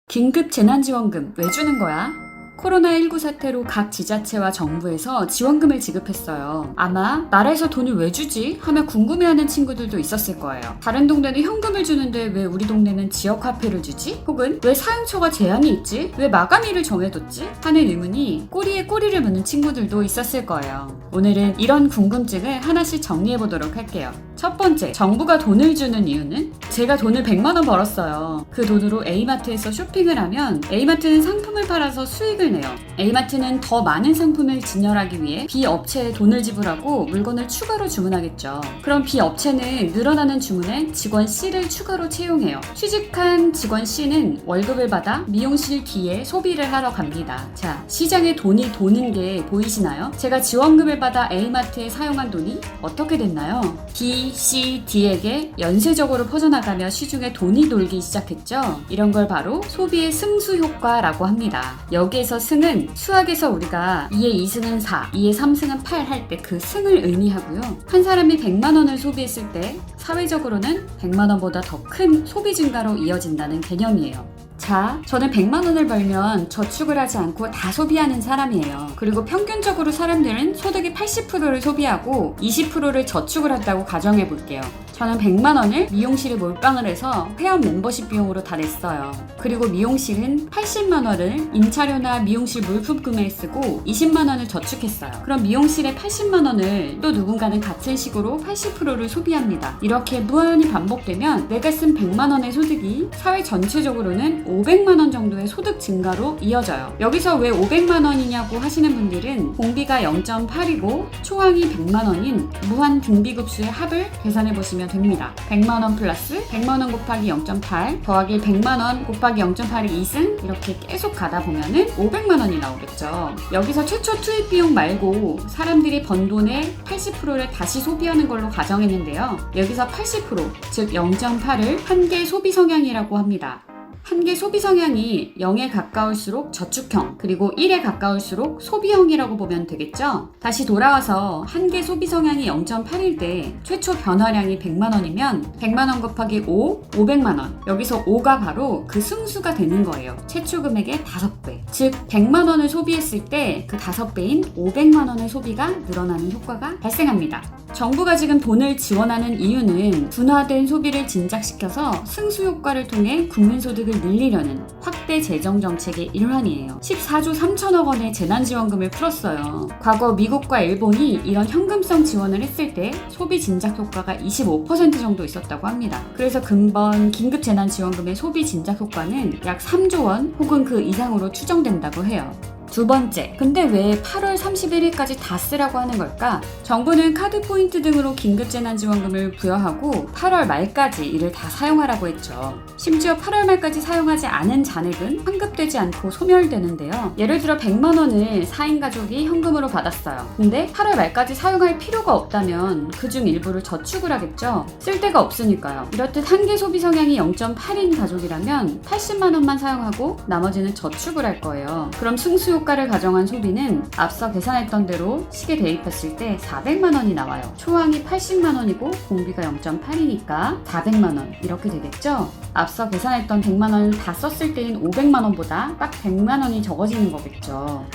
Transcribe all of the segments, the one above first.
긴급 재난지원금 왜 주는 거야? 코로나19 사태로 각 지자체와 정부에서 지원금을 지급했어요. 아마 나라에서 돈을 왜 주지? 하며 궁금해하는 친구들도 있었을 거예요. 다른 동네는 현금을 주는데 왜 우리 동네는 지역화폐를 주지? 혹은 왜 사용처가 제한이 있지? 왜 마감일을 정해뒀지? 하는 의문이 꼬리에 꼬리를 무는 친구들도 있었을 거예요. 오늘은 이런 궁금증을 하나씩 정리해보도록 할게요. 첫 번째, 정부가 돈을 주는 이유는? 제가 돈을 100만원 벌었어요. 그 돈으로 A마트에서 쇼핑을 하면 A마트는 상품을 팔아서 수익을 내요. A마트는 더 많은 상품을 진열하기 위해 B업체에 돈을 지불하고 물건을 추가로 주문하겠죠. 그럼 B업체는 늘어나는 주문에 직원 C를 추가로 채용해요. 취직한 직원 C는 월급을 받아 미용실 D에 소비를 하러 갑니다. 자, 시장에 돈이 도는 게 보이시나요? 제가 지원금을 받아 A마트에 사용한 돈이 어떻게 됐나요? B, C, D에게 연쇄적으로 퍼져나가며 시중에 돈이 돌기 시작했죠. 이런 걸 바로 소비의 승수 효과라고 합니다. 여기에서 승은 수학에서 우리가 2의 2승은 4, 2의 3승은 8 할 때 그 승을 의미하고요. 한 사람이 100만원을 소비했을 때 사회적으로는 100만원보다 더 큰 소비 증가로 이어진다는 개념이에요. 자, 저는 100만원을 벌면 저축을 하지 않고 다 소비하는 사람이에요. 그리고 평균적으로 사람들은 소득의 80%를 소비하고 20%를 저축을 한다고 가정해 볼게요. 저는 100만원을 미용실에 몰빵을 해서 회원 멤버십 비용으로 다 냈어요. 그리고 미용실은 80만원을 임차료나 미용실 물품 구매에 쓰고 20만원을 저축했어요. 그럼 미용실의 80만원을 또 누군가는 같은 식으로 80%를 소비합니다. 이렇게 무한히 반복되면 내가 쓴 100만원의 소득이 사회 전체적으로는 500만원 정도의 소득 증가로 이어져요. 여기서 왜 500만원이냐고 하시는 분들은 공비가 0.8이고 초항이 100만원인 무한 등비급수의 합을 계산해 보시면 됩니다. 100만원 플러스 100만원 곱하기 0.8 더하기 100만원 곱하기 0.8이 2승 이렇게 계속 가다 보면은 500만원이 나오겠죠. 여기서 최초 투입 비용 말고 사람들이 번 돈의 80%를 다시 소비하는 걸로 가정했는데요. 여기서 80% 즉 0.8을 한계 소비 성향이라고 합니다. 한계 소비 성향이 0에 가까울수록 저축형, 그리고 1에 가까울수록 소비형이라고 보면 되겠죠? 다시 돌아와서 한계 소비 성향이 0.8일 때 최초 변화량이 100만원이면 100만원 곱하기 5, 500만원. 여기서 5가 바로 그 승수가 되는 거예요. 최초 금액의 5배. 즉, 100만원을 소비했을 때 그 5배인 500만원의 소비가 늘어나는 효과가 발생합니다. 정부가 지금 돈을 지원하는 이유는 둔화된 소비를 진작시켜서 승수 효과를 통해 국민소득을 늘리려는 확대 재정 정책의 일환이에요. 14조 3천억 원의 재난지원금을 풀었어요. 과거 미국과 일본이 이런 현금성 지원을 했을 때 소비 진작 효과가 25% 정도 있었다고 합니다. 그래서 근본 긴급 재난지원금의 소비 진작 효과는 약 3조 원 혹은 그 이상으로 추정된다고 해요. 두 번째, 근데 왜 8월 31일까지 다 쓰라고 하는 걸까? 정부는 카드 포인트 등으로 긴급재난지원금을 부여하고 8월 말까지 이를 다 사용하라고 했죠. 심지어 8월 말까지 사용하지 않은 잔액은 환급되지 않고 소멸되는데요. 예를 들어 100만원을 4인 가족이 현금으로 받았어요. 근데 8월 말까지 사용할 필요가 없다면 그중 일부를 저축을 하겠죠. 쓸 데가 없으니까요. 이렇듯 한계 소비 성향이 0.8인 가족이라면 80만원만 사용하고 나머지는 저축을 할 거예요. 그럼 승수 효과를 가정한 소비는 앞서 계산했던 대로 시계 대입했을 때 400만원이 나와요. 초항이 80만원이고 공비가 0.8이니까 400만원 이렇게 되겠죠? 앞서 계산했던 100만원을 다 썼을 때인 500만원보다 딱 100만원이 적어지는 거겠죠.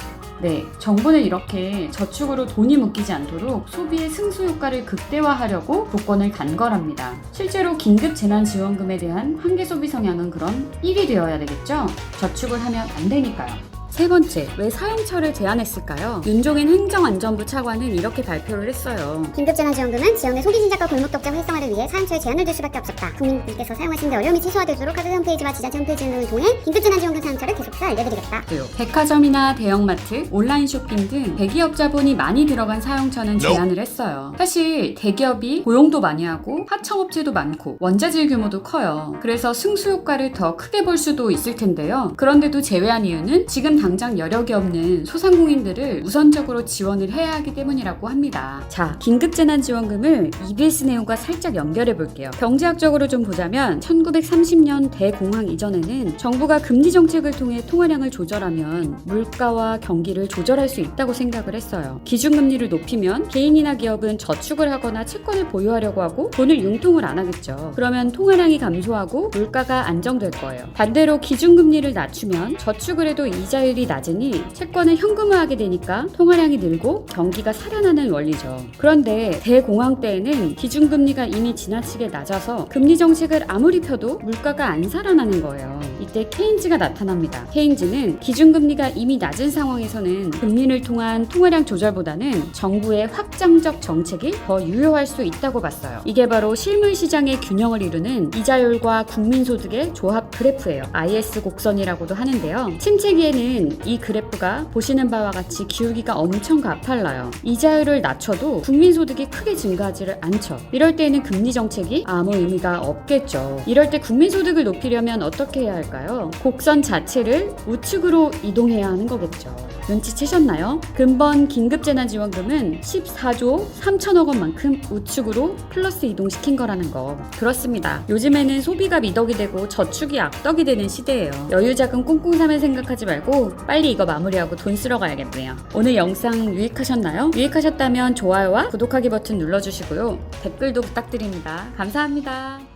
네, 정부는 이렇게 저축으로 돈이 묶이지 않도록 소비의 승수 효과를 극대화하려고 조건을 간걸합니다. 실제로 긴급 재난지원금에 대한 한계 소비 성향은 그럼 1이 되어야 되겠죠? 저축을 하면 안 되니까요. 세 번째, 왜 사용처를 제한했을까요? 윤종인 행정안전부 차관은 이렇게 발표를 했어요. 긴급재난지원금은 지역내 소비진작과 골목독자 활성화를 위해 사용처에 제한을 둘 수밖에 없었다. 국민들께서 사용하시는데 어려움이 최소화되도록 카드 홈페이지와 지자체 홈페이지 등을 통해 긴급재난지원금 사용처를 계속해서 알려드리겠다. 백화점이나 대형마트, 온라인 쇼핑 등 대기업 자본이 많이 들어간 사용처는 제한을 했어요. 사실 대기업이 고용도 많이 하고 하청업체도 많고 원자재 규모도 커요. 그래서 승수 효과를 더 크게 볼 수도 있을 텐데요. 그런데도 제외한 이유는 지금 당장 여력이 없는 소상공인들을 우선적으로 지원을 해야 하기 때문이라고 합니다. 자, 긴급재난지원금을 EBS 내용과 살짝 연결해 볼게요. 경제학적으로 좀 보자면 1930년 대공황 이전에는 정부가 금리 정책을 통해 통화량을 조절하면 물가와 경기를 조절할 수 있다고 생각을 했어요. 기준금리를 높이면 개인이나 기업은 저축을 하거나 채권을 보유하려고 하고 돈을 융통을 안 하겠죠. 그러면 통화량이 감소하고 물가가 안정될 거예요. 반대로 기준금리를 낮추면 저축을 해도 이자율이 낮으니 채권을 현금화하게 되니까 통화량이 늘고 경기가 살아나는 원리죠. 그런데 대공황 때에는 기준금리가 이미 지나치게 낮아서 금리 정책을 아무리 펴도 물가가 안 살아나는 거예요. 이때 케인즈가 나타납니다. 케인즈는 기준금리가 이미 낮은 상황에서는 금리를 통한 통화량 조절보다는 정부의 확장적 정책이 더 유효할 수 있다고 봤어요. 이게 바로 실물 시장의 균형을 이루는 이자율과 국민소득의 조합 그래프예요. IS 곡선이라고도 하는데요. 침체기에는 이 그래프가 보시는 바와 같이 기울기가 엄청 가팔라요. 이자율을 낮춰도 국민소득이 크게 증가하지를 않죠. 이럴 때에는 금리 정책이 아무 의미가 없겠죠. 이럴 때 국민소득을 높이려면 어떻게 해야 할까요? 곡선 자체를 우측으로 이동해야 하는 거겠죠. 눈치채셨나요? 근본 긴급재난지원금은 14조 3천억 원만큼 우측으로 플러스 이동시킨 거라는 거. 그렇습니다. 요즘에는 소비가 미덕이 되고 저축이 악덕이 되는 시대예요. 여유자금 꽁꽁 사면 생각하지 말고 빨리 이거 마무리하고 돈 쓰러 가야겠네요. 오늘 영상 유익하셨나요? 유익하셨다면 좋아요와 구독하기 버튼 눌러주시고요. 댓글도 부탁드립니다. 감사합니다.